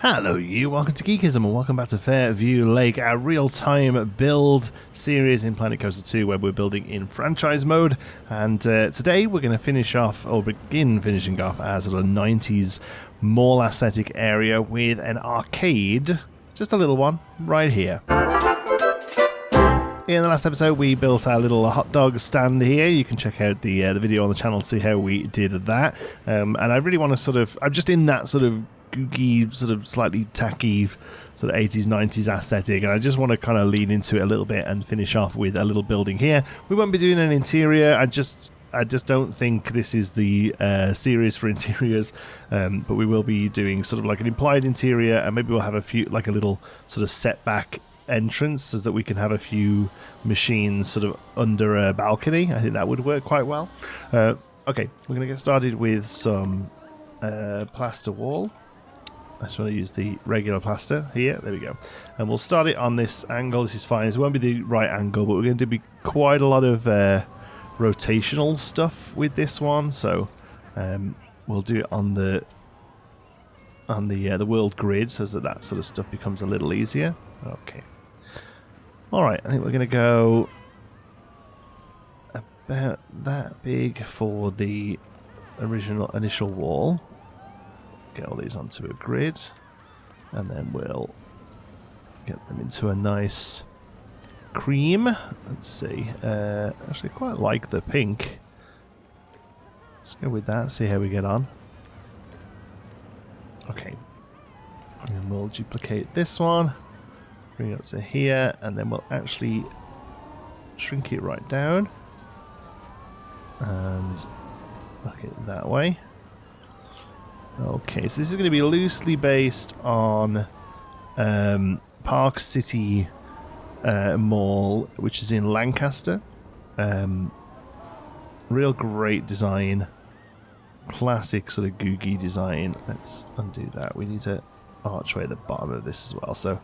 Hello you, welcome to Geekism and welcome back to Fairview Lake, our real-time build series in Planet Coaster 2 where we're building in franchise mode. And today we're going to finish off, or begin finishing off, our sort of 90s mall aesthetic area with an arcade, just a little one, right here. In the last episode we built our little hot dog stand here. You can check out the video on the channel to see how we did that. And I really want to sort of, I'm just in that sort of googie, sort of slightly tacky sort of 80s 90s aesthetic, and I just want to kind of lean into it a little bit and finish off with a little building here. We won't be doing an interior. I just don't think this is the series for interiors, but we will be doing sort of like an implied interior, and maybe we'll have a few, like a little sort of setback entrance so that we can have a few machines sort of under a balcony. I think that would work quite well. Okay, we're going to get started with some plaster wall. I just want to use the regular plaster here. There we go. And we'll start it on this angle. This is fine. It won't be the right angle, but we're going to do quite a lot of rotational stuff with this one. So we'll do it on the world grid so that sort of stuff becomes a little easier. Okay. All right. I think we're going to go about that big for the initial wall. Get all these onto a grid, and then we'll get them into a nice cream. Let's see. Actually, quite like the pink. Let's go with that. See how we get on. Okay, and then we'll duplicate this one. Bring it up to here, and then we'll actually shrink it right down and look it that way. Okay, so this is going to be loosely based on Park City Mall, which is in Lancaster. Real great design. Classic sort of googie design. Let's undo that. We need an archway at the bottom of this as well. So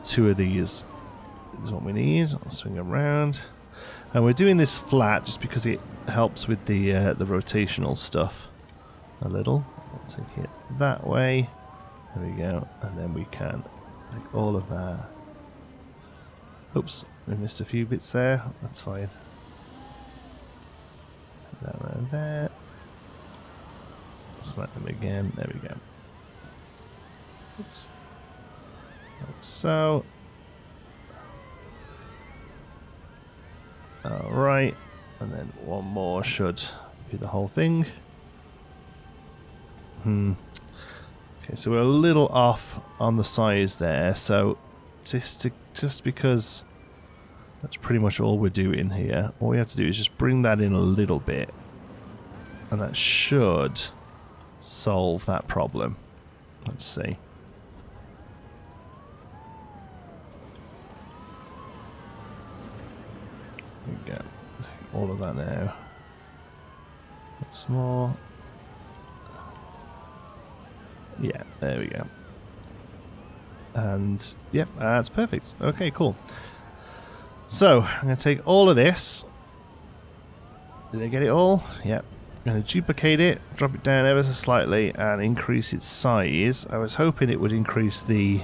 2 of these is what we need. I'll swing around. And we're doing this flat just because it helps with the rotational stuff a little. I'll take it that way. There we go. And then we can make all of that. Oops, we missed a few bits there. That's fine. Put that around there. Select them again. There we go. Oops. Like so. Alright. And then one more should be the whole thing. Okay, so we're a little off on the size there, so just because that's pretty much all we're doing here, all we have to do is just bring that in a little bit, and that should solve that problem. Let's see. There we go. Take all of that now. Once more. Yeah, there we go. And, yep, that's perfect. Okay, cool. So, I'm going to take all of this. Did I get it all? Yep. I'm going to duplicate it, drop it down ever so slightly, and increase its size. I was hoping it would increase the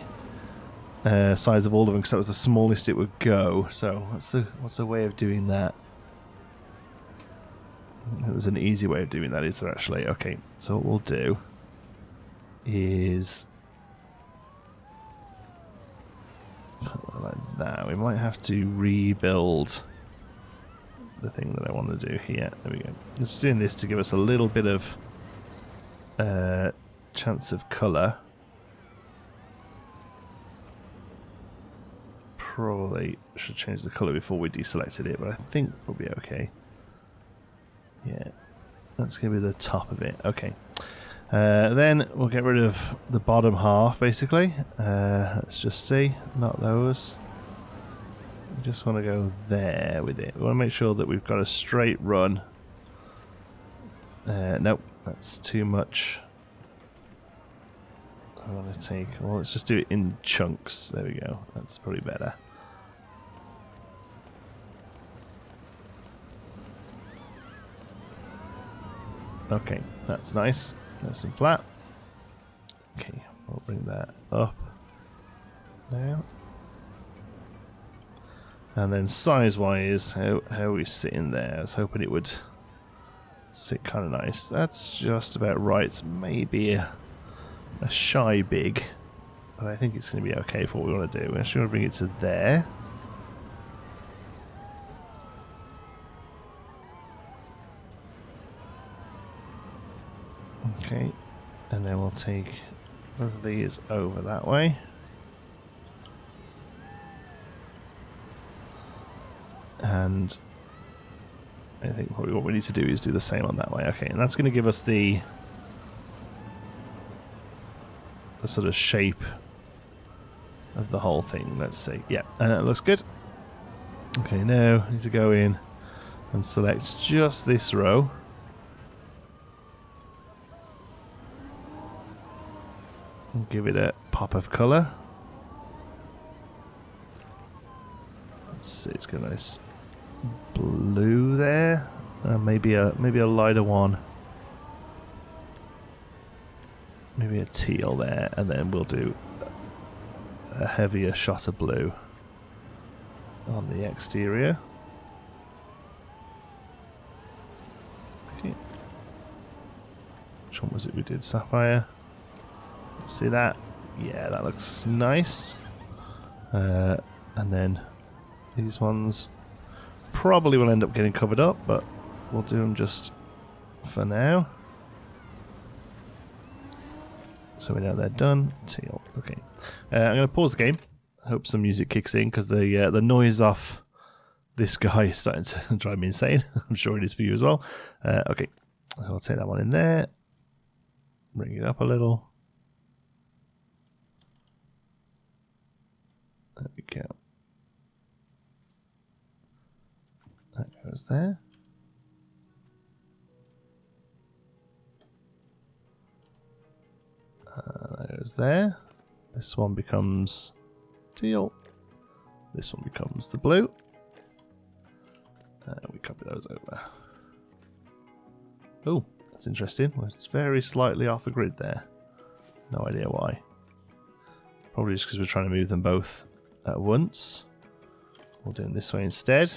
size of all of them, because that was the smallest it would go. So, what's the way of doing that? There's an easy way of doing that, is there actually? Okay, so what we'll do is like that. We might have to rebuild the thing that I want to do here. There we go. Just doing this to give us a little bit of chance of colour. Probably should change the colour before we deselected it, but I think we'll be okay. Yeah, that's going to be the top of it. Okay. Then we'll get rid of the bottom half, basically. Let's just see. Not those. We just want to go there with it. We want to make sure that we've got a straight run. Nope, that's too much. I want to take... Well, let's just do it in chunks. There we go. That's probably better. Okay, that's nice. Nice and flat. Okay, I'll bring that up now. And then size-wise, how are we sitting there? I was hoping it would sit kind of nice. That's just about right. It's maybe a shy big, but I think it's going to be okay for what we want to do. We're actually going to bring it to there. Okay, and then we'll take both of these over that way. And I think probably what we need to do is do the same on that way. Okay, and that's going to give us the sort of shape of the whole thing. Let's see. Yeah, and that looks good. Okay, now I need to go in and select just this row. And give it a pop of colour. Let's see, it's got a nice blue there. Maybe a lighter one. Maybe a teal there, and then we'll do a heavier shot of blue on the exterior. Okay. Which one was it we did? Sapphire. See that? Yeah, that looks nice. And then these ones probably will end up getting covered up, but we'll do them just for now. So we know they're done. Teal. Okay. I'm going to pause the game. Hope some music kicks in, because the noise off this guy is starting to drive me insane. I'm sure it is for you as well. Okay. So I'll take that one in there. Bring it up a little. There we go. That goes there. That goes there. This one becomes teal. This one becomes the blue. We copy those over. Oh, that's interesting. Well, it's very slightly off the grid there. No idea why. Probably just because we're trying to move them both at once. We'll do them this way instead.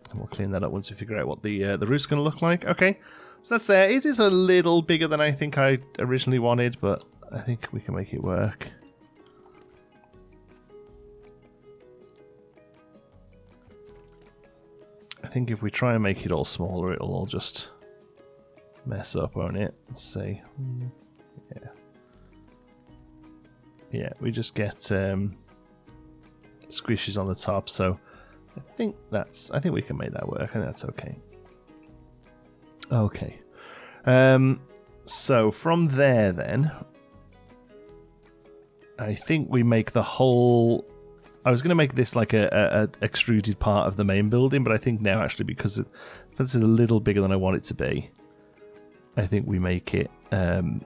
And we'll clean that up once we figure out what the roof's going to look like. Okay, so that's there. It is a little bigger than I think I originally wanted, but I think we can make it work. I think if we try and make it all smaller, it'll all just mess up, won't it? Let's see. Yeah. Yeah, we just get squishes on the top, so I think we can make that work. I think that's okay. Okay. So from there then, I think we make the whole... I was going to make this like a extruded part of the main building, but I think now actually, because this is a little bigger than I want it to be, I think we make it the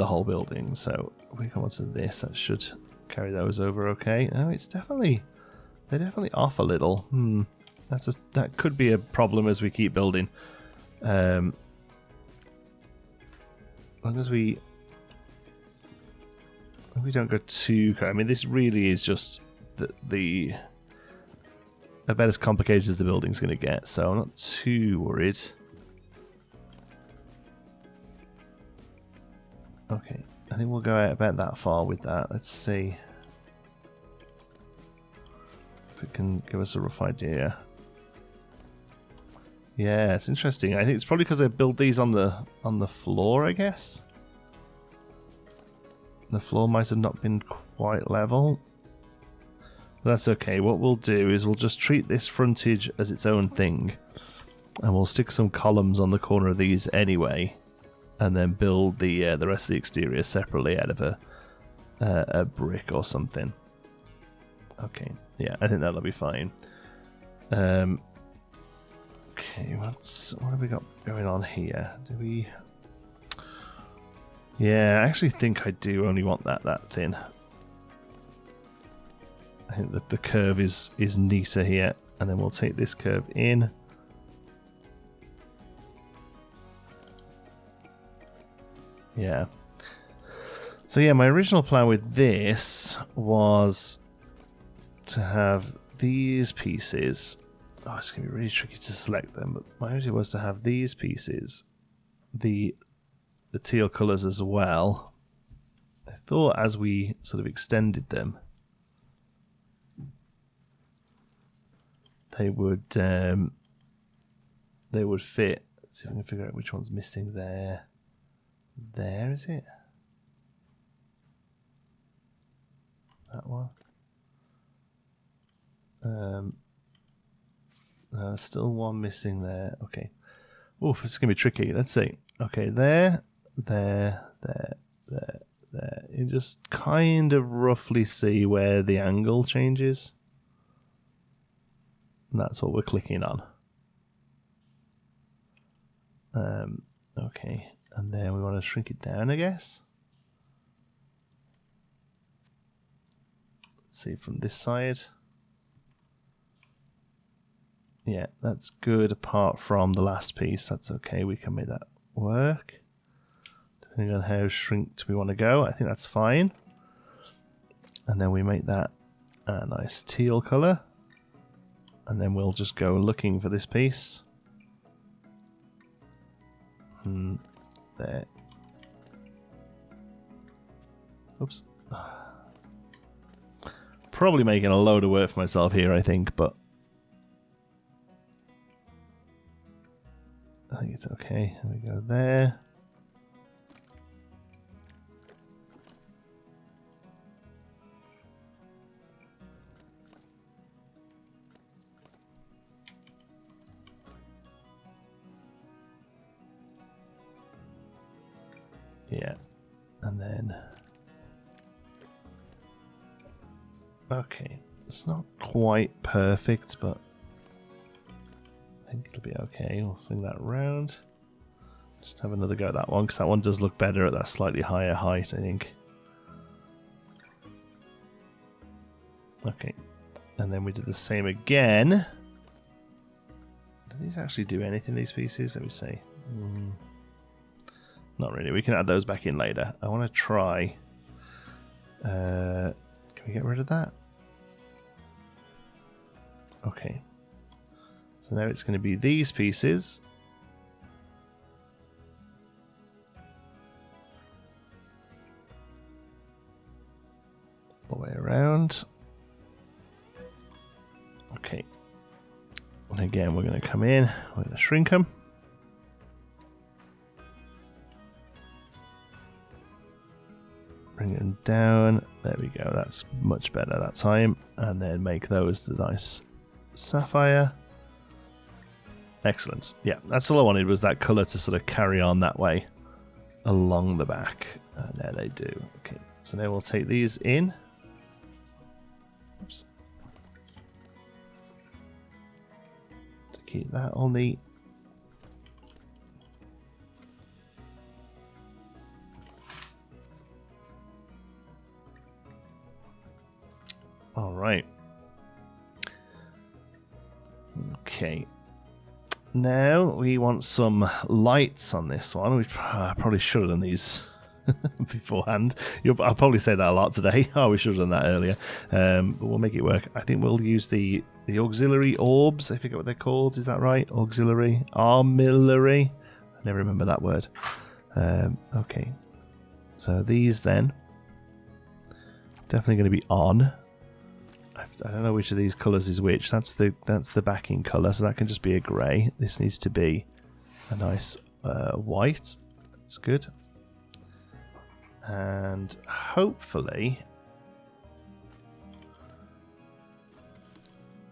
whole building. So if we come onto this, that should carry those over okay. No, it's definitely... They're definitely off a little. That could be a problem as we keep building. As long as we don't go too... I mean, this really is just the about as complicated as the building's going to get, so I'm not too worried. Okay, I think we'll go out about that far with that. Let's see if it can give us a rough idea. Yeah, it's interesting. I think it's probably because I built these on the floor, I guess. The floor might have not been quite level. But that's okay. What we'll do is we'll just treat this frontage as its own thing. And we'll stick some columns on the corner of these anyway. And then build the rest of the exterior separately out of a brick or something. Okay, yeah, I think that'll be fine. Okay, what have we got going on here? Do we... Yeah, I actually think I do only want that thin. I think that the curve is neater here, and then we'll take this curve in. Yeah. So yeah, my original plan with this was to have these pieces. Oh, it's going to be really tricky to select them, but my idea was to have these pieces, the teal colours as well. I thought as we sort of extended them, they would fit. Let's see if I can figure out which one's missing there. There, is it? That one. There's still one missing there. Okay. Oof, it's going to be tricky. Let's see. Okay, there. You just kind of roughly see where the angle changes. And that's what we're clicking on. Okay, and then we want to shrink it down, I guess. Let's see from this side. Yeah, that's good apart from the last piece. That's okay, we can make that work. Depending on how shrinked we want to go, I think that's fine. And then we make that a nice teal colour. And then we'll just go looking for this piece. There. Oops. Probably making a load of work for myself here, I think, but I think it's okay. There we go there. Yeah, and then okay, it's not quite perfect, but I think it'll be okay. We'll swing that round. Just have another go at that one, because that one does look better at that slightly higher height, I think. Okay, and then we do the same again. Do these actually do anything, these pieces? Let me see. Not really. We can add those back in later. I want to try. Can we get rid of that? Okay. So now it's going to be these pieces. All the way around. Okay. And again, we're going to come in. We're going to shrink them. Bring them down. There we go. That's much better that time. And then make those the nice sapphire. Excellent. Yeah, that's all I wanted, was that colour to sort of carry on that way along the back. And there they do. Okay, so now we'll take these in. Oops. To keep that all neat. All right. Okay. Now we want some lights on this one. We probably should have done these beforehand. I'll probably say that a lot today. Oh, we should have done that earlier. But we'll make it work. I think we'll use the auxiliary orbs. I forget what they're called. Is that right? Auxiliary? Armillary? I never remember that word. Okay. So these then. Definitely going to be on. I don't know which of these colours is which. That's the backing colour, so that can just be a grey. This needs to be a nice white. That's good. And hopefully,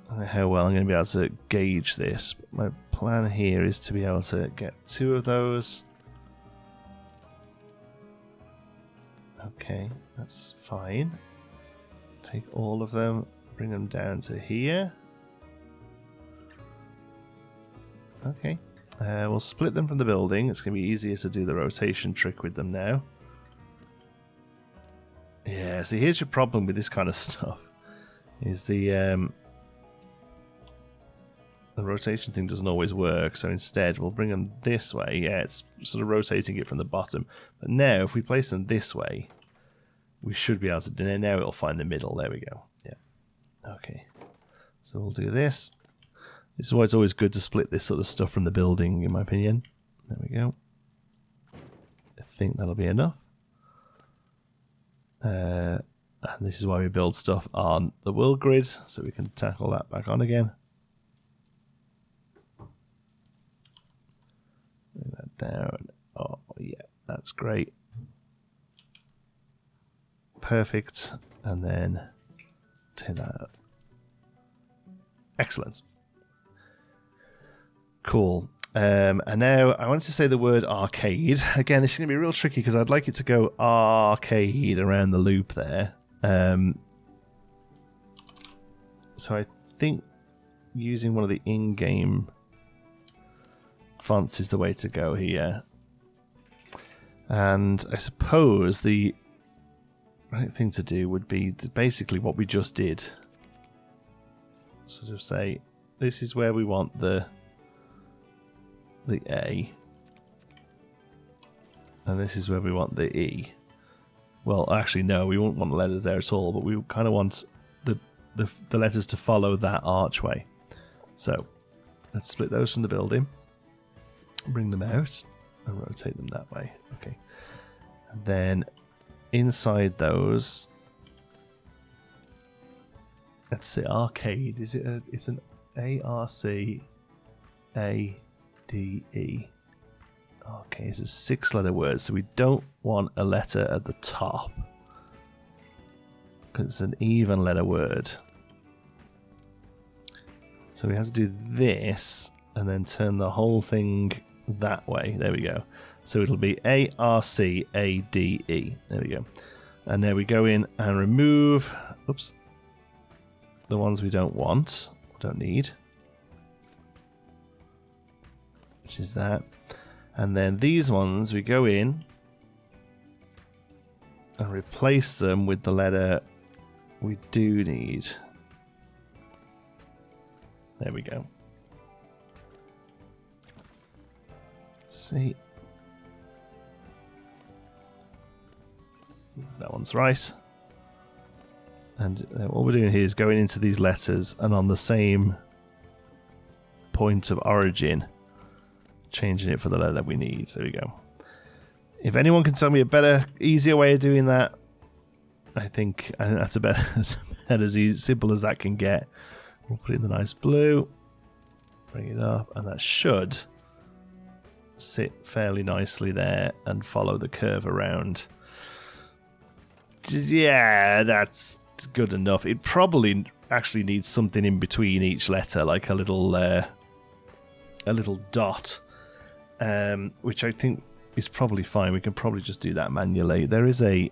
I don't know how well I'm going to be able to gauge this. My plan here is to be able to get 2 of those. Okay, that's fine. Take all of them. Bring them down to here. Okay. We'll split them from the building. It's going to be easier to do the rotation trick with them now. Yeah, see, here's your problem with this kind of stuff. Is the the rotation thing doesn't always work, so instead we'll bring them this way. Yeah, it's sort of rotating it from the bottom. But now, if we place them this way, we should be able to... Now it'll find the middle. There we go. Yeah. Okay. So we'll do this. This is why it's always good to split this sort of stuff from the building, in my opinion. There we go. I think that'll be enough. And this is why we build stuff on the world grid, so we can tackle that back on again. Bring that down. Oh, yeah, that's great. Perfect. And then take that out. Excellent. Cool. And now I wanted to say the word arcade. Again, this is going to be real tricky because I'd like it to go arcade around the loop there. So I think using one of the in-game fonts is the way to go here. And I suppose the right thing to do would be to basically what we just did. Sort of say, this is where we want the A, and this is where we want the E. Well, actually, no, we won't want the letters there at all, but we kind of want the letters to follow that archway. So let's split those from the building, bring them out, and rotate them that way. Okay, and then inside those, let's see, arcade. Is it? It's an ARCADE. Okay, it's a 6-letter word, so we don't want a letter at the top because it's an even letter word. So we have to do this and then turn the whole thing that way. There we go. So it'll be ARCADE. There we go. And there we go in and remove, oops, the ones we don't want, don't need. Which is that. And then these ones, we go in and replace them with the letter we do need. There we go. See? That one's right. And what we're doing here is going into these letters and on the same point of origin, changing it for the letter that we need. There we go. If anyone can tell me a better, easier way of doing that, I think that's about as simple as that can get. We'll put it in the nice blue, bring it up, and that should sit fairly nicely there and follow the curve around. Yeah, that's good enough. It probably actually needs something in between each letter, like a little dot. Which I think is probably fine. We can probably just do that manually. There is a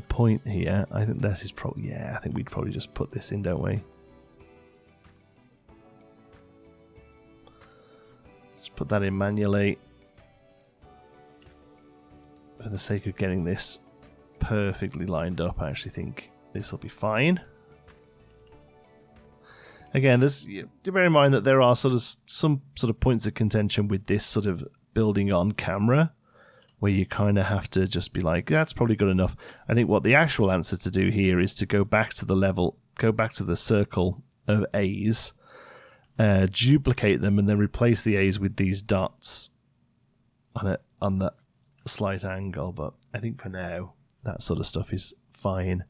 point here. I think this is probably... Yeah, I think we'd probably just put this in, don't we? Just put that in manually. For the sake of getting this perfectly lined up, I actually think this will be fine. Again, bear in mind that there are some sort of points of contention with this sort of building on camera, where you kind of have to just be like, that's probably good enough. I think what the actual answer to do here is to go back to the level, go back to the circle of A's, duplicate them, and then replace the A's with these dots on that slight angle. But I think for now, that sort of stuff is fine.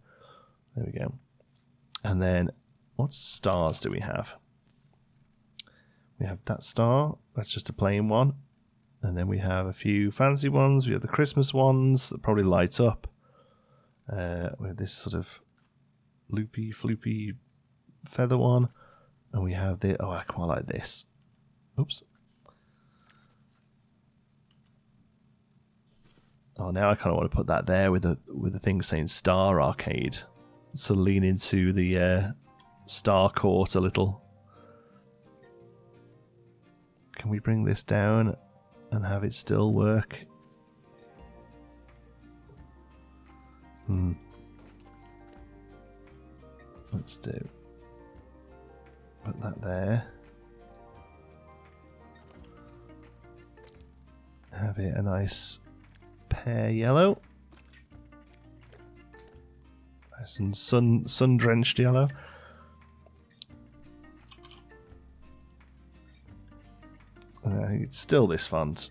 There we go. And then, what stars do we have? We have that star. That's just a plain one. And then we have a few fancy ones. We have the Christmas ones that probably light up. We have this sort of loopy, floopy feather one. And we have the... Oh, I quite like this. Oops. Oh, now I kind of want to put that there with the thing saying Star Arcade. So lean into the Star Court a little. Can we bring this down and have it still work? Let's do. Put that there. Have it a nice pear yellow. Nice and sun-drenched yellow. I think it's still this font.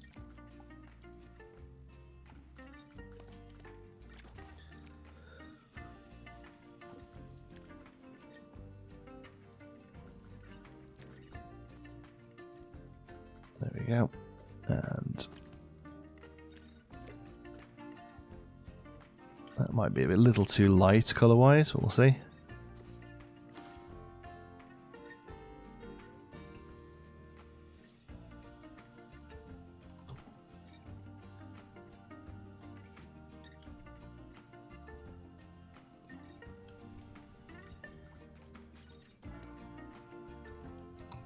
There we go. And that might be a little too light colour-wise, but we'll see.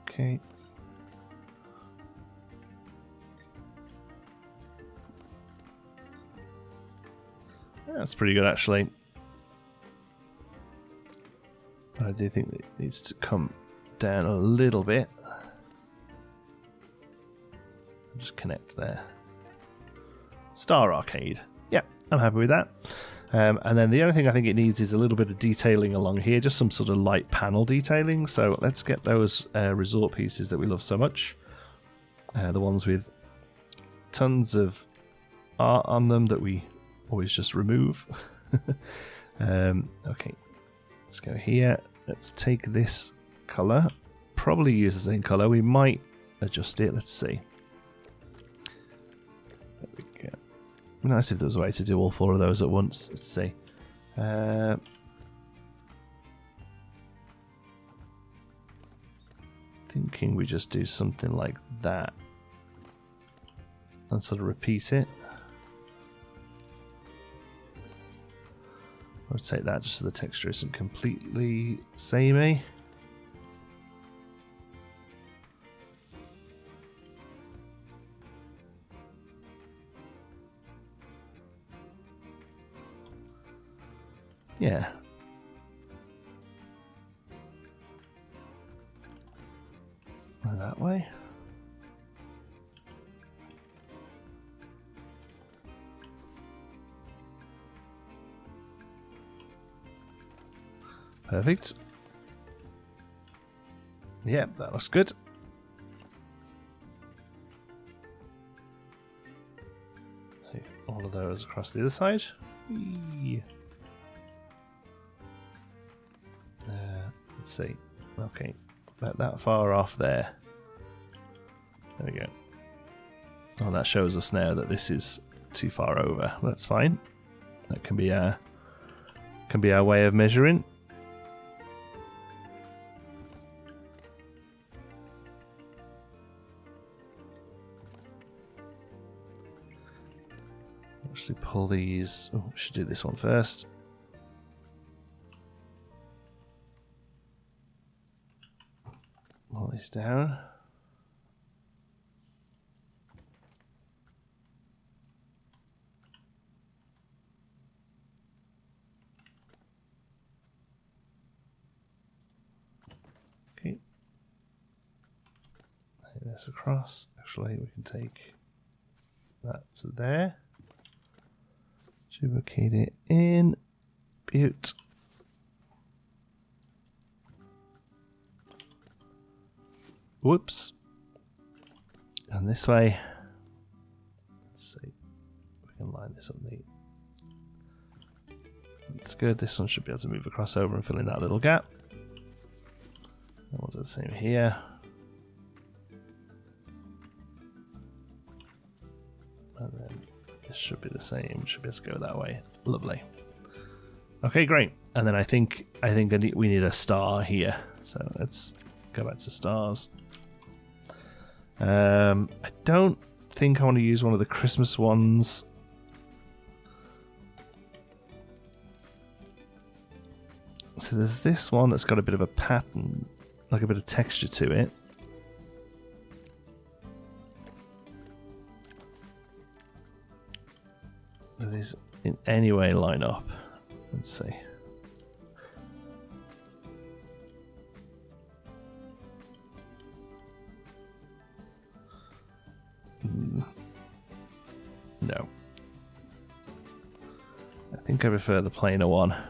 Okay. That's pretty good, actually. But I do think that it needs to come down a little bit. Just connect there. Star Arcade. Yeah, I'm happy with that. And then the only thing I think it needs is a little bit of detailing along here, just some sort of light panel detailing. So let's get those resort pieces that we love so much. The ones with tons of art on them that we always just remove. Okay, let's go here. Let's take this colour. Probably use the same colour. We might adjust it. Let's see. There we go. Nice if there was a way to do all four of those at once. Let's see. Thinking we just do something like that and sort of repeat it. Rotate that just so the texture isn't completely samey. Yeah. That way. Perfect. Yep, that looks good. So all of those across the other side. Whee. Let's see. Okay, about that far off there. There we go. Oh, that shows us now that this is too far over. That's fine. That can be our way of measuring. Actually, pull these. Oh, we should do this one first. Pull these down. Okay. Lay this across. Actually, we can take that to there. Duplicate it in. Beaut. Whoops. And this way. Let's see. We can line this up neat. That's good. This one should be able to move across over and fill in that little gap. And we'll do the same here. And then this should be the same. Should be able to go that way. Lovely. Okay, great. And then I think we need a star here. So let's go back to stars. I don't think I want to use one of the Christmas ones. So there's this one that's got a bit of a pattern, like a bit of texture to it. Do these in any way line up? Let's see. No. I think I prefer the plainer one. There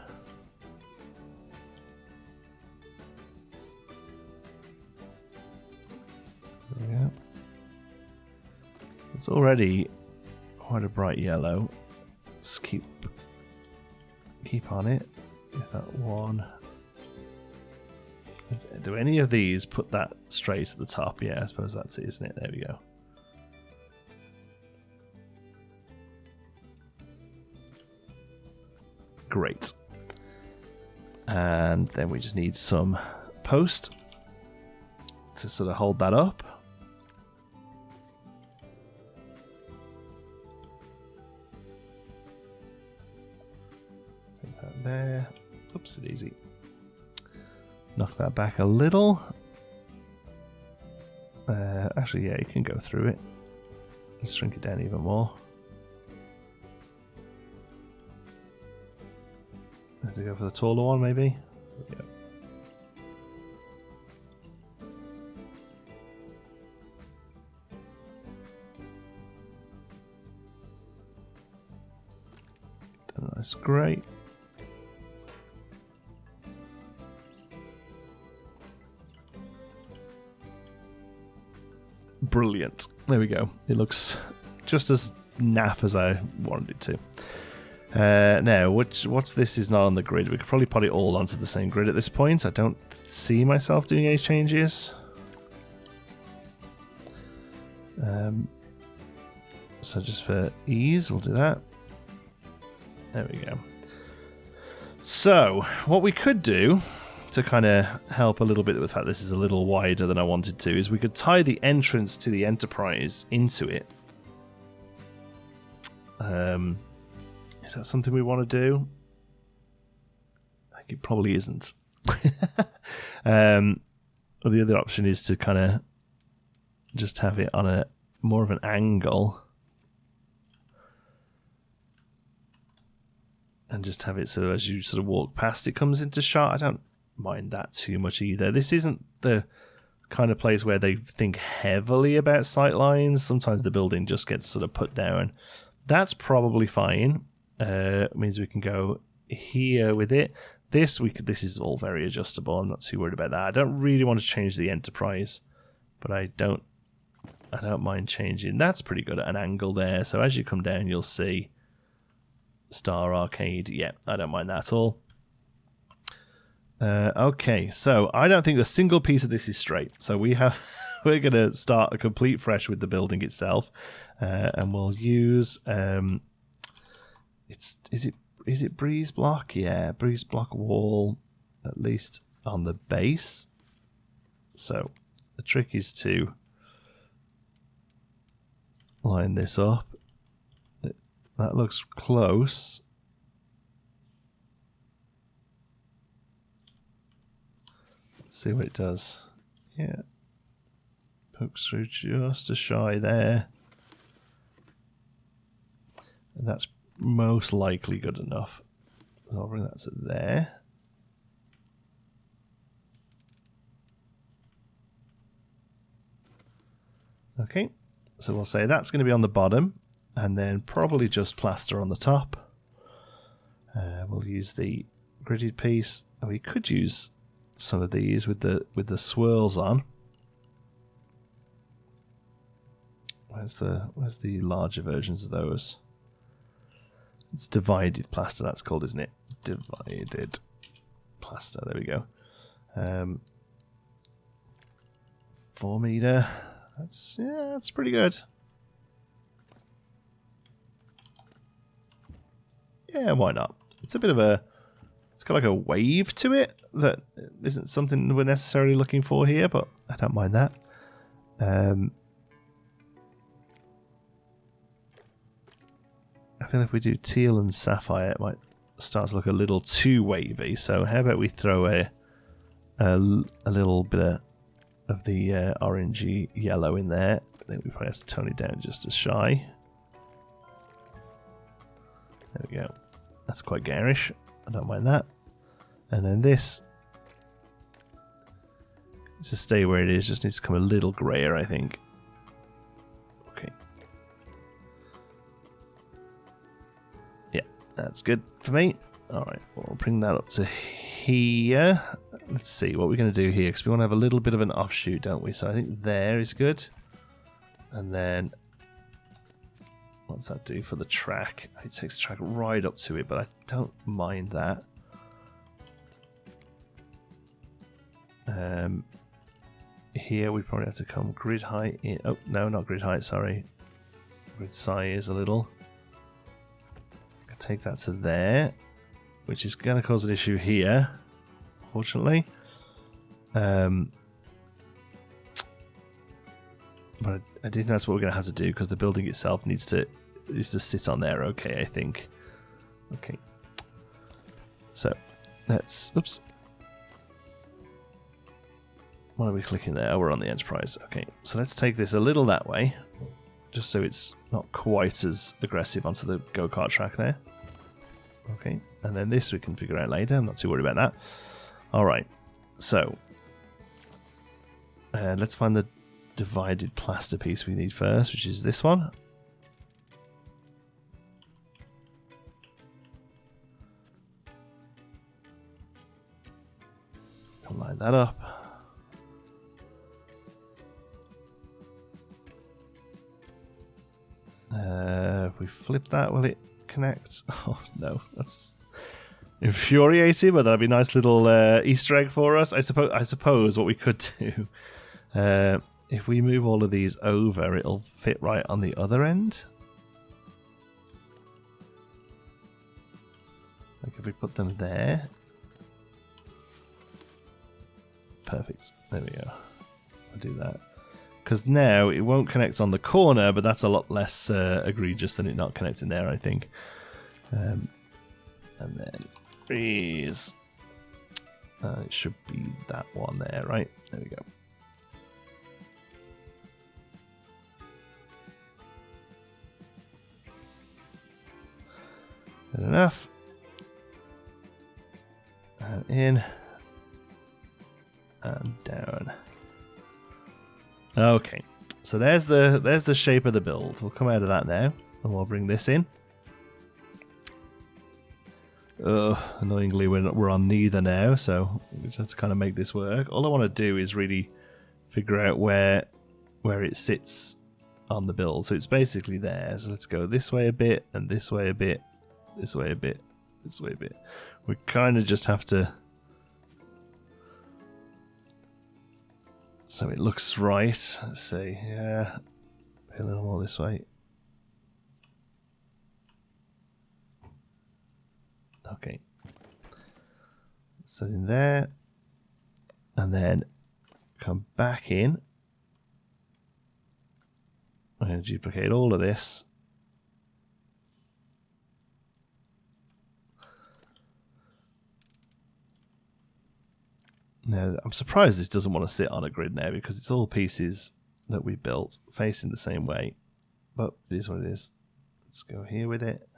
we go. It's already quite a bright yellow. Let's keep on it. Is that one? Do any of these put that straight at the top? Yeah, I suppose that's it, isn't it? There we go. Great. And then we just need some post to sort of hold that up. Take that there. Oops, easy. Knock that back a little. Actually, yeah, you can go through it. Let's shrink it down even more. Have to go for the taller one, maybe. Yeah. That's great. Brilliant. There we go. It looks just as naff as I wanted it to. Now, what's this is not on the grid. We could probably put it all onto the same grid at this point. I don't see myself doing any changes. So just for ease, we'll do that. There we go. So, what we could do to kind of help a little bit with the fact this is a little wider than I wanted to is we could tie the entrance to the Enterprise into it. Is that something we want to do? I think it probably isn't. Well, the other option is to kind of just have it on a more of an angle and just have it so as you sort of walk past it comes into shot. I don't mind that too much either. This isn't the kind of place where they think heavily about sight lines. Sometimes the building just gets sort of put down. That's probably fine. It means we can go here with it. This is all very adjustable. I'm not too worried about that. I don't really want to change the Enterprise, but I don't mind changing. That's pretty good at an angle there. So as you come down, you'll see Star Arcade. Yeah, I don't mind that at all. Okay, so I don't think a single piece of this is straight. So we're going to start a complete fresh with the building itself, and we'll use is it breeze block? Yeah, breeze block wall, at least on the base. So the trick is to line this up. That looks close. Let's see what it does. Yeah. Pokes through just a shy there. And that's most likely good enough. So I'll bring that to there. Okay. So we'll say that's going to be on the bottom. And then probably just plaster on the top. We'll use the gridded piece. And we could use some of these with the swirls on. Where's the larger versions of those? It's divided plaster, that's called, isn't it? Divided plaster. There we go. 4 meter. That's pretty good. Yeah, why not? It's got like a wave to it that isn't something we're necessarily looking for here, but I don't mind that. I feel if we do teal and sapphire, it might start to look a little too wavy. So how about we throw a little bit of the orangey yellow in there. I think we probably have to tone it down just a shy. There we go. That's quite garish. I don't mind that. And then this, to stay where it is, just needs to come a little grayer, I think. Okay. That's good for me. Alright, we'll bring that up to here. Let's see what we're going to do here, because we want to have a little bit of an offshoot, don't we? So I think there is good. And then, what's that do for the track? It takes the track right up to it, but I don't mind that. Here we probably have to come grid height in. Oh, no, not grid height, sorry. Grid size a little. Take that to there, which is going to cause an issue here, fortunately. But I do think that's what we're going to have to do, because the building itself needs to sit on there. Okay, I think. Okay. So let's. Oops. What are we clicking there? Oh, we're on the Enterprise. Okay, so let's take this a little that way, just so it's not quite as aggressive onto the go-kart track there. Okay, and then this we can figure out later. I'm not too worried about that. Alright, so let's find the divided plaster piece we need first, which is this one. I'll line that up. If we flip that, will it connect? Oh no, that's infuriating, but that'd be a nice little Easter egg for us. I suppose what we could do, if we move all of these over, it'll fit right on the other end. Like if we put them there. Perfect. There we go. I'll do that. Because now it won't connect on the corner, but that's a lot less egregious than it not connecting there, I think. And then freeze. It should be that one there, right? There we go. Good enough. And in. And down. Okay, so there's the shape of the build. We'll come out of that now, and we'll bring this in. Annoyingly, we're on neither now, so we just have to kind of make this work. All I want to do is really figure out where it sits on the build. So it's basically there. So let's go this way a bit, and this way a bit, this way a bit, this way a bit. We kind of just have to. So it looks right. Let's see. Yeah. A little more this way. Okay. So in there. And then come back in. I'm going to duplicate all of this. Now, I'm surprised this doesn't want to sit on a grid now, because it's all pieces that we built facing the same way. But it is what it is. Let's go here with it.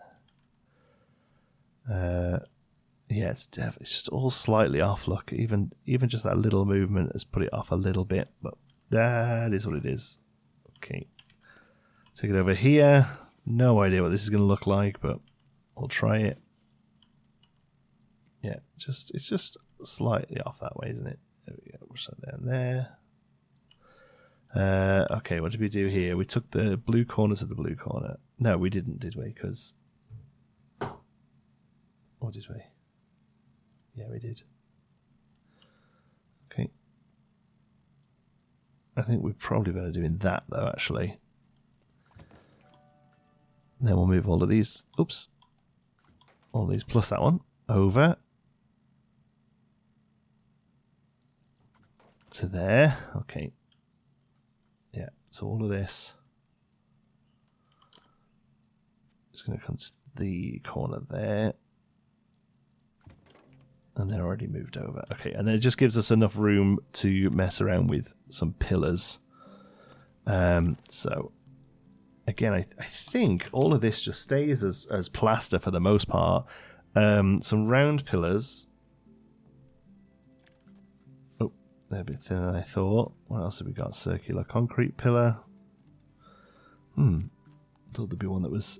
Yeah, it's just all slightly off. Look, even just that little movement has put it off a little bit, but that is what it is. Okay, take it over here. No idea what this is going to look like, but we'll try it. Yeah, it's just slightly off that way, isn't it? There we go. We're set down there. Okay, what did we do here? We took the blue corner to the blue corner. No, we didn't, did we? Because or did we? Yeah, we did. Okay. I think we're probably better doing that though, actually. Then we'll move all of these. Oops. All these plus that one over to there. Okay. Yeah, so all of this is going to come to the corner there. And they're already moved over. Okay, and then it just gives us enough room to mess around with some pillars. So, again, I think all of this just stays as plaster for the most part. Some round pillars. Oh, they're a bit thinner than I thought. What else have we got? Circular concrete pillar. Thought there'd be one that was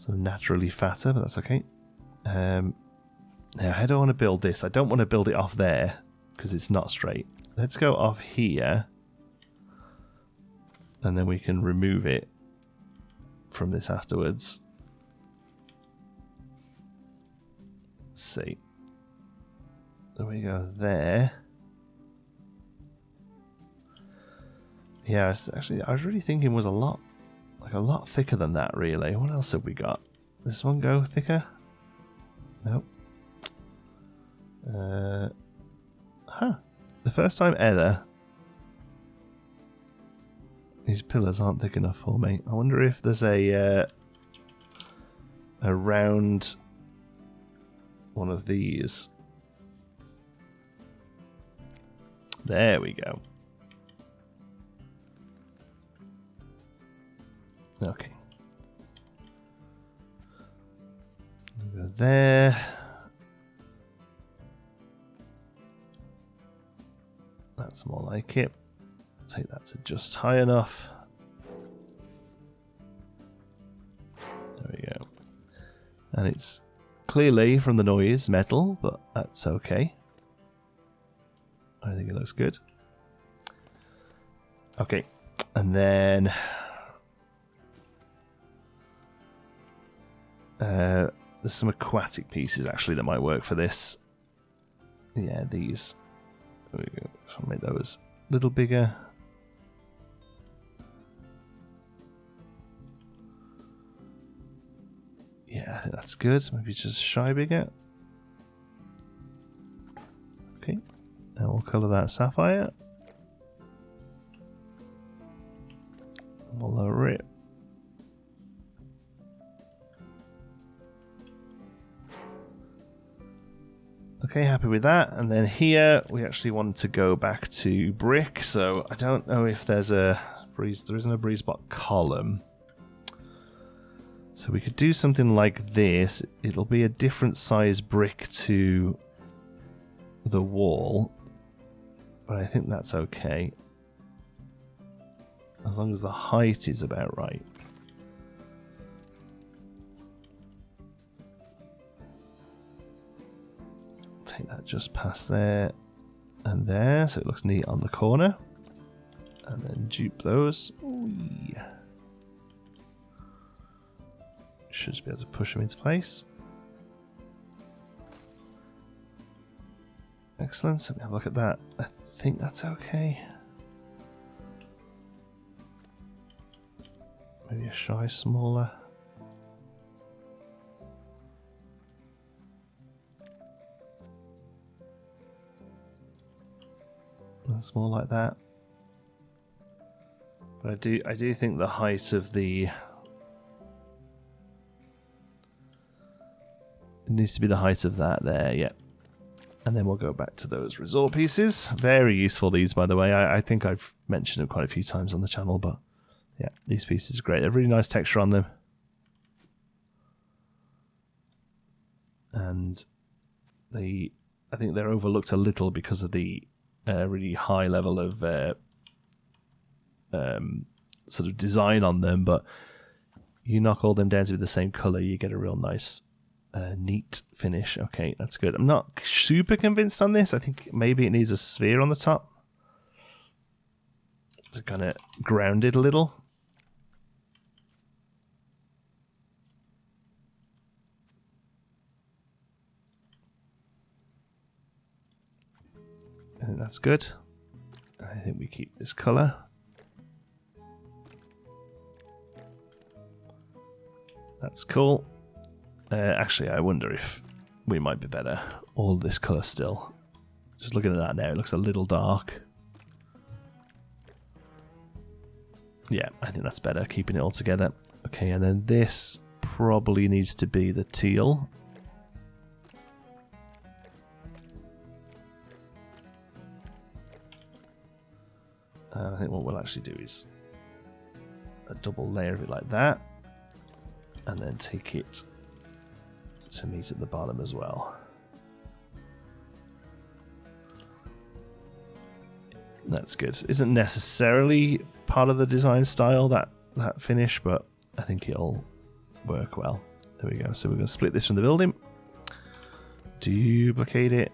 So naturally fatter, but that's okay. Now, how do I want to build this? I don't want to build it off there because it's not straight. Let's go off here. And then we can remove it from this afterwards. Let's see. There we go there. Yeah, actually, I was really thinking it was a lot thicker than that, really. What else have we got? This one go thicker? Nope. The first time ever. These pillars aren't thick enough for me. I wonder if there's a round one of these. There we go. Okay. Go there. That's more like it. Take that to just high enough. There we go. And it's clearly, from the noise, metal, but that's okay. I think it looks good. Okay. And then there's some aquatic pieces actually that might work for this. Yeah, these. There we go. So I'll make those a little bigger. Yeah, I think that's good. Maybe just shy bigger. Okay. Now we'll colour that sapphire. We'll lower it. Okay, happy with that. And then here we actually want to go back to brick. So I don't know if there's a breeze. There isn't a breeze block column. So we could do something like this. It'll be a different size brick to the wall, but I think that's okay. As long as the height is about right. Take that just past there and there, so it looks neat on the corner. And then dupe those. Ooh, yeah. Should just be able to push them into place. Excellent. So let me have a look at that. I think that's okay. Maybe a shy smaller. That's more like that. But I do think the height of the it needs to be the height of that there, yeah. And then we'll go back to those resort pieces. Very useful, these, by the way. I think I've mentioned them quite a few times on the channel, but yeah, these pieces are great. They're really nice texture on them. And I think they're overlooked a little because of the really high level of sort of design on them, but you knock all them down to be the same color, you get a real nice neat finish. Okay, that's good. I'm not super convinced on this. I think maybe it needs a sphere on the top to kind of ground it a little. I think that's good. I think we keep this color. That's cool. Actually, I wonder if we might be better. All this color still. Just looking at that now, it looks a little dark. Yeah, I think that's better, keeping it all together. Okay, and then this probably needs to be the teal. And I think what we'll actually do is a double layer of it like that. And then take it to meet at the bottom as well. That's good. Isn't necessarily part of the design style, that finish, but I think it'll work well. There we go. So we're going to split this from the building. Duplicate it.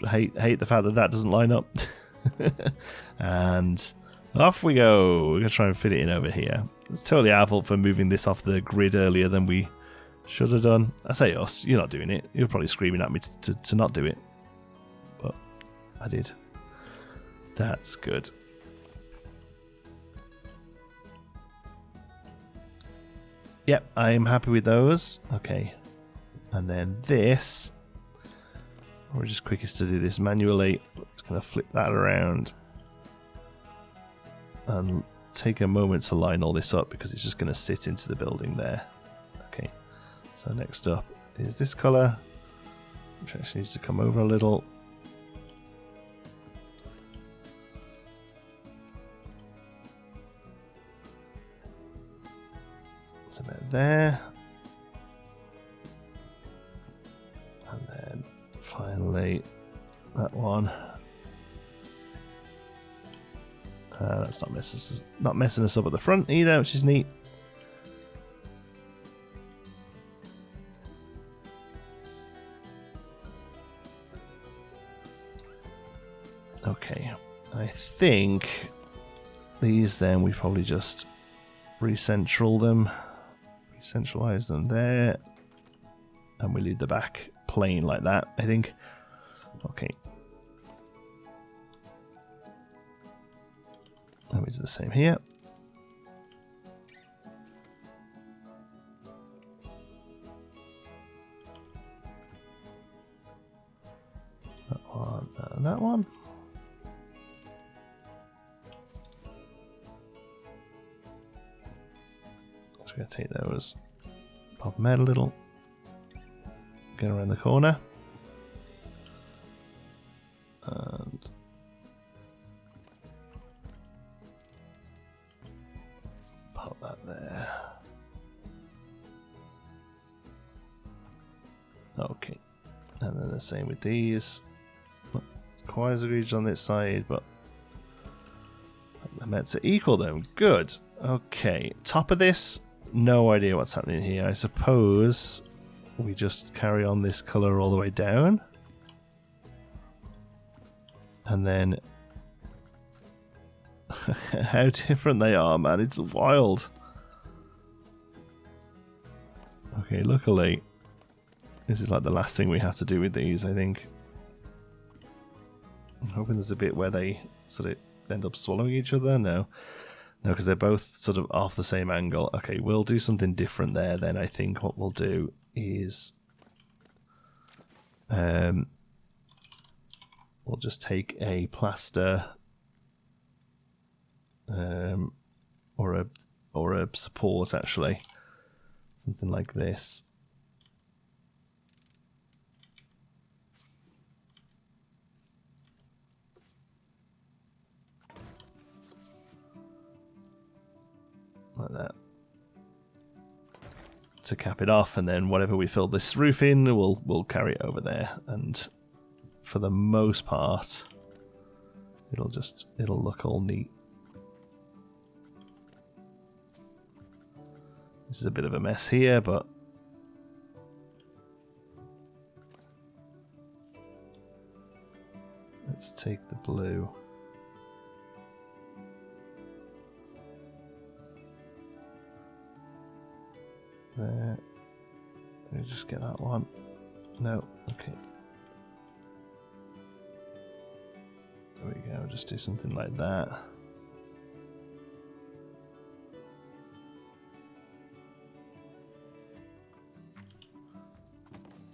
hate the fact that that doesn't line up. And off we go. We're going to try and fit it in over here. It's totally our fault for moving this off the grid earlier than we should have done. I say us. You're not doing it. You're probably screaming at me to not do it. But I did. That's good. Yep, I'm happy with those. Okay. And then this. We're just quickest to do this manually. Just going to flip that around. And take a moment to line all this up because it's just going to sit into the building there. Okay. So next up is this colour, which actually needs to come over a little. It's about there. And then finally that one. That's not messing us up at the front either, which is neat. Okay, I think these then we probably just recentralize them there, and we leave the back plain like that, I think. Okay. And we do the same here. That one and that one. Just going to take those, pop them out a little, get around the corner, and pop that there. Okay, and then the same with these. Not quite as egregious on this side, but they're meant to equal them. Good. Okay, top of this. No idea what's happening here. I suppose we just carry on this colour all the way down. And then how different they are, man. It's wild. Okay, luckily this is like the last thing we have to do with these, I think. I'm hoping there's a bit where they sort of end up swallowing each other. No. No, because they're both sort of off the same angle. Okay, we'll do something different there then. I think what we'll do is we'll just take a plaster or a support, actually. Something like this. Like that, to cap it off, and then whatever we fill this roof in, we'll carry it over there, and for the most part it'll look all neat. This is a bit of a mess here, but let's take the blue. There. Let me just get that one. No, okay. There we go, just do something like that.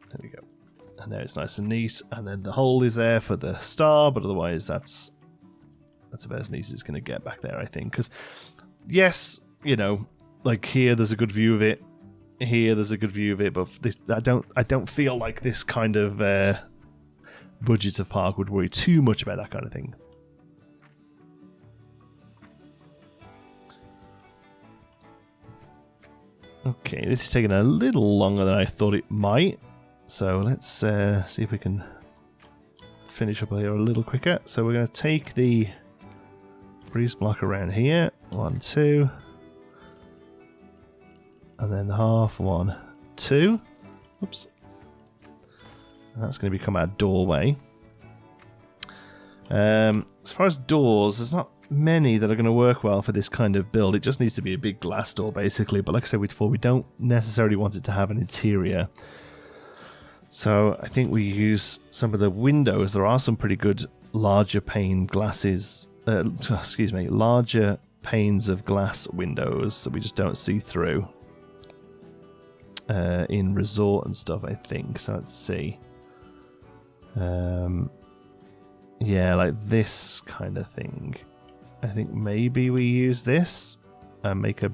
There we go. And now it's nice and neat, and then the hole is there for the star, but otherwise that's about as neat as it's going to get back there, I think. Because, yes, you know, like here there's a good view of it. Here there's a good view of it, but this, I don't feel like this kind of budget of park would worry too much about that kind of thing. Okay, this is taking a little longer than I thought it might, so let's see if we can finish up here a little quicker. So we're going to take the breeze block around here. 1, 2. And then the half, 1, 2. Oops. And that's going to become our doorway. As far as doors, there's not many that are going to work well for this kind of build. It just needs to be a big glass door, basically. But like I said before, we don't necessarily want it to have an interior. So I think we use some of the windows. There are some pretty good larger pane glasses. Larger panes of glass windows that we just don't see through. In resort and stuff, I think. So let's see. Yeah, like this kind of thing. I think maybe we use this and make a...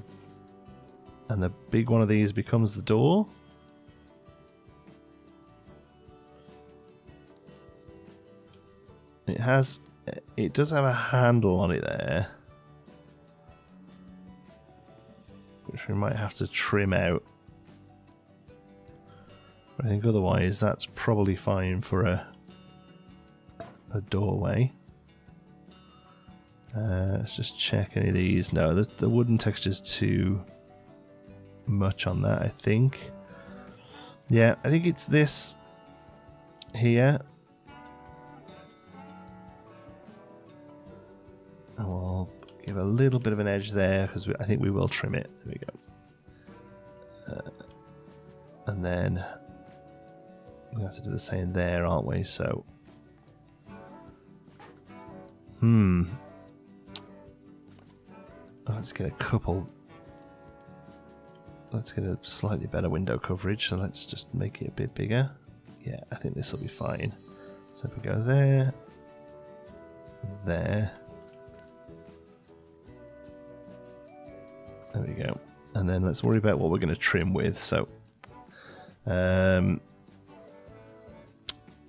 And the big one of these becomes the door. It does have a handle on it there, which we might have to trim out. I think otherwise that's probably fine for a doorway. Let's just check any of these. No, the wooden texture's too much on that, I think. Yeah, I think it's this here. And we'll give a little bit of an edge there because I think we will trim it. There we go. And then we have to do the same there, aren't we? So, let's get a couple. Let's get a slightly better window coverage. So let's just make it a bit bigger. Yeah, I think this will be fine. So if we go there, there. There we go. And then let's worry about what we're going to trim with. So,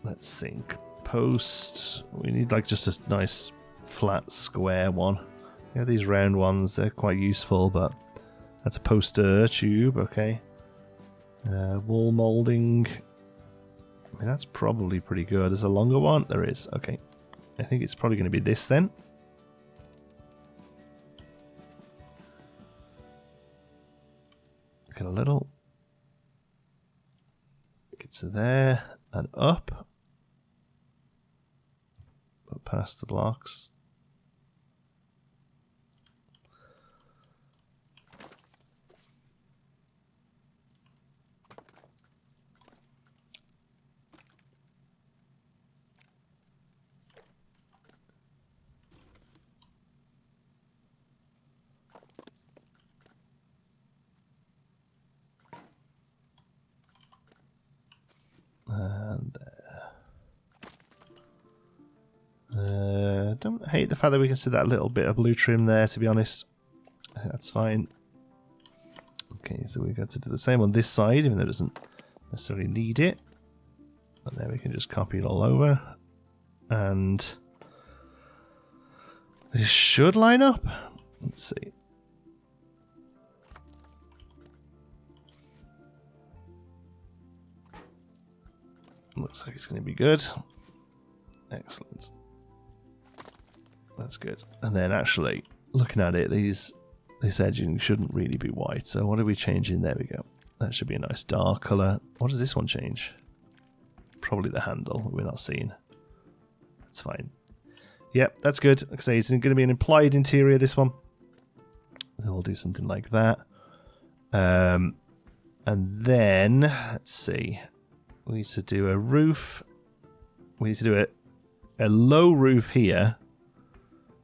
let's think. Post. We need like just a nice flat square one. Yeah, these round ones, they're quite useful, but that's a poster tube, okay. Wall molding. I mean, that's probably pretty good. There's a longer one? There is, okay. I think it's probably going to be this then. Get a little. Get to there and up. Up past the blocks. And don't hate the fact that we can see that little bit of blue trim there, to be honest. I think that's fine. Okay, so we've got to do the same on this side, even though it doesn't necessarily need it. And then we can just copy it all over. And this should line up. Let's see. Looks like it's going to be good. Excellent. That's good. And then actually, looking at it, this edging shouldn't really be white. So what are we changing? There we go. That should be a nice dark colour. What does this one change? Probably the handle that we're not seeing. That's fine. Yep, that's good. Like I say, it's going to be an implied interior, this one. So we'll do something like that. And then, let's see. We need to do a roof. We need to do a low roof here,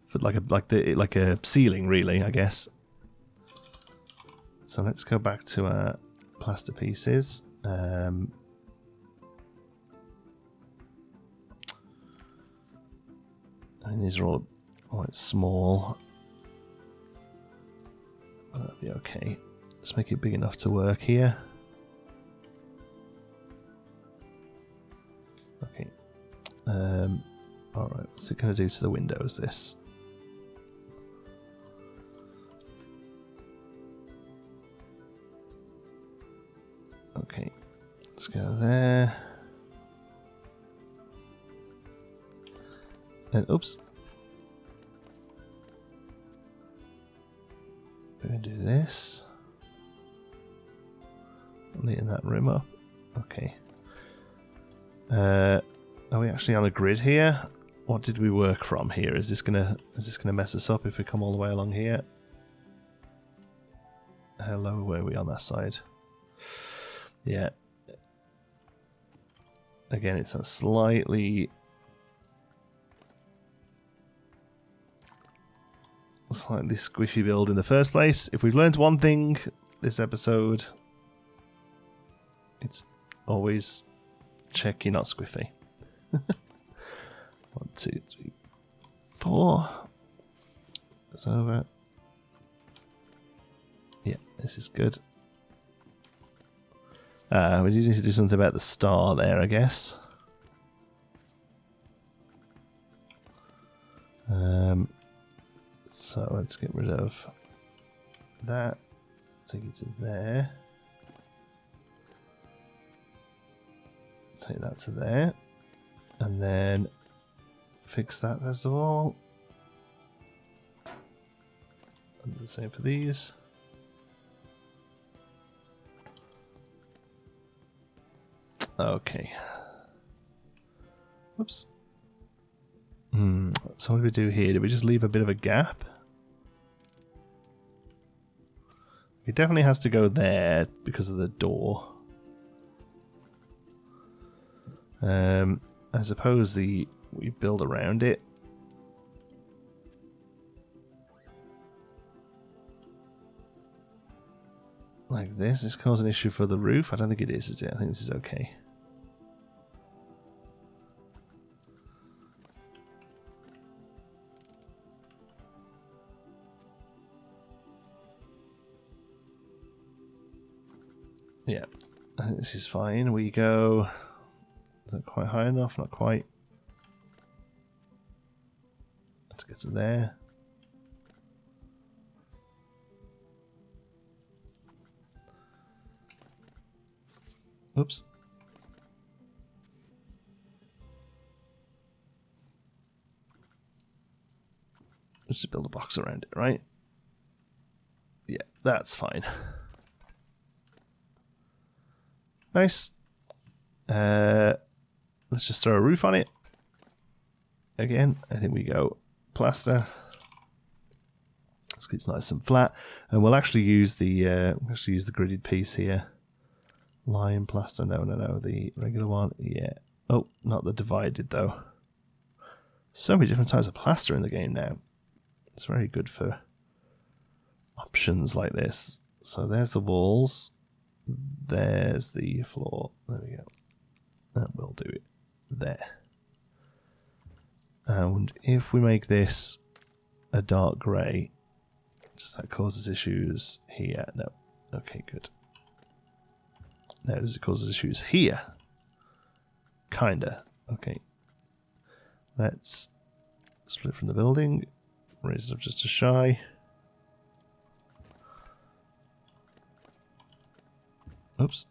for like a ceiling, really, I guess. So let's go back to our plaster pieces. I mean, these are all quite small. That'll be okay. Let's make it big enough to work here. Okay. Alright, what's it going to do to the windows, this? Okay, let's go there. And oops. can do this. Neaten that rim up. Okay. Are we actually on a grid here? What did we work from here? Is this gonna mess us up if we come all the way along here? How low were we on that side? Yeah. Again, it's a slightly squishy build in the first place. If we've learned one thing this episode, it's always check you're not squiffy. 1, 2, 3, 4. It's over. Yeah, this is good. We do need to do something about the star there, I guess. So let's get rid of that. Take it to there. Take that to there. And then fix that first of all. And the same for these. Okay. Whoops. So what did we do here? Did we just leave a bit of a gap? It definitely has to go there because of the door. I suppose we build around it. Like this. This causes an issue for the roof. I don't think it is it? I think this is okay. Yeah, I think this is fine. We go... Is that quite high enough? Not quite. Let's get to there. Oops. Let's just build a box around it, right? Yeah, that's fine. Nice. Let's just throw a roof on it. Again, I think we go plaster. It's nice and flat, and we'll actually use the gridded piece here. Lime plaster, no, the regular one, yeah. Oh, not the divided though. So many different types of plaster in the game now. It's very good for options like this. So there's the walls. There's the floor. There we go. And we'll do it there. And if we make this a dark grey, does that causes issues here? No. Okay, good. Now does it cause issues here? Kinda. Okay. Let's split from the building. Raise it up just a shy. Oops.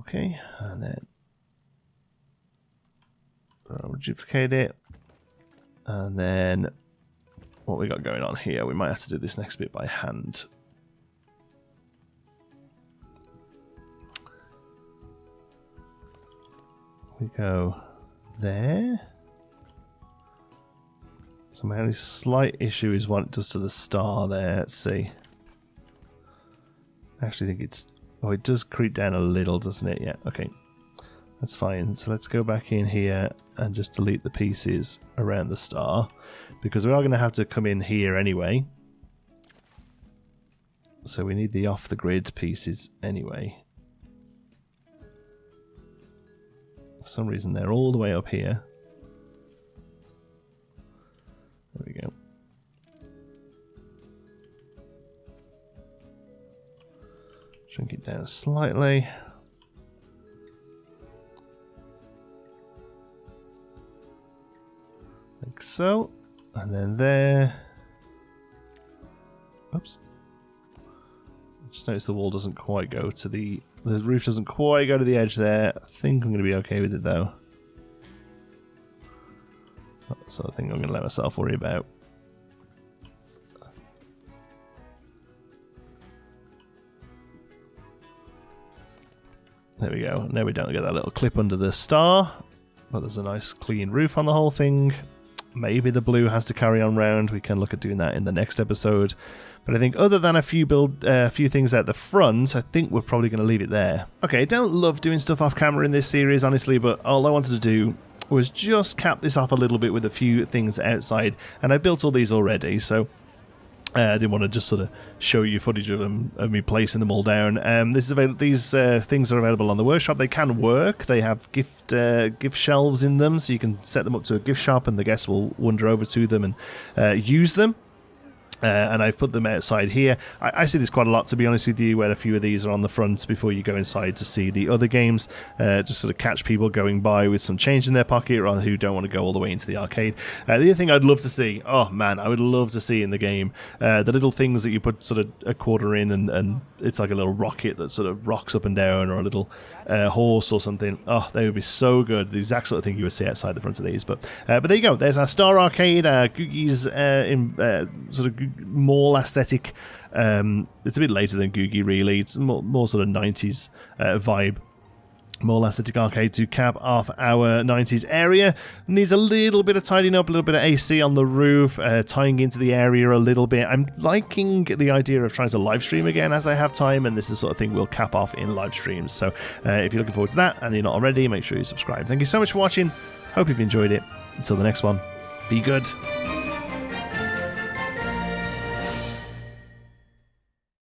Okay, and then we'll duplicate it. And then what we got going on here, we might have to do this next bit by hand. We go there. So my only slight issue is what it does to the star there. Let's see. I actually think it's... Oh, it does creep down a little, doesn't it? Yeah, okay. That's fine. So let's go back in here and just delete the pieces around the star, because we are going to have to come in here anyway. So we need the off-the-grid pieces anyway. For some reason, they're all the way up here. There we go. Shrink it down slightly. Like so. And then there. Oops. Just notice the wall doesn't quite go to the roof doesn't quite go to the edge there. I think I'm going to be okay with it though. That's the sort of thing I'm going to let myself worry about. There we go. Now we don't get that little clip under the star, but there's a nice clean roof on the whole thing. Maybe the blue has to carry on round. We can look at doing that in the next episode. But I think other than a few things at the front, I think we're probably going to leave it there. Okay, I don't love doing stuff off camera in this series, honestly, but all I wanted to do was just cap this off a little bit with a few things outside. And I built all these already, so I didn't want to just sort of show you footage of them, of me placing them all down. These things are available on the workshop. They can work. They have gift shelves in them, so you can set them up to a gift shop, and the guests will wander over to them and use them. And I've put them outside here. I see this quite a lot, to be honest with you, where a few of these are on the front before you go inside to see the other games. Just sort of catch people going by with some change in their pocket, or who don't want to go all the way into the arcade. The other thing I'd love to see, oh man, I would love to see in the game, the little things that you put sort of a quarter in, and it's like a little rocket that sort of rocks up and down, or a little horse or something. Oh, they would be so good. The exact sort of thing you would see outside the front of these. But there you go. There's our Star Arcade, Googie's sort of mall aesthetic. It's a bit later than Googie, really. It's more sort of 90s vibe. Mall aesthetic arcade to cap off our 90s area. Needs a little bit of tidying up, a little bit of AC on the roof, tying into the area a little bit. I'm liking the idea of trying to live stream again as I have time, and this is the sort of thing we'll cap off in live streams. So if you're looking forward to that and you're not already, make sure you subscribe. Thank you so much for watching. Hope you've enjoyed it. Until the next one, be good.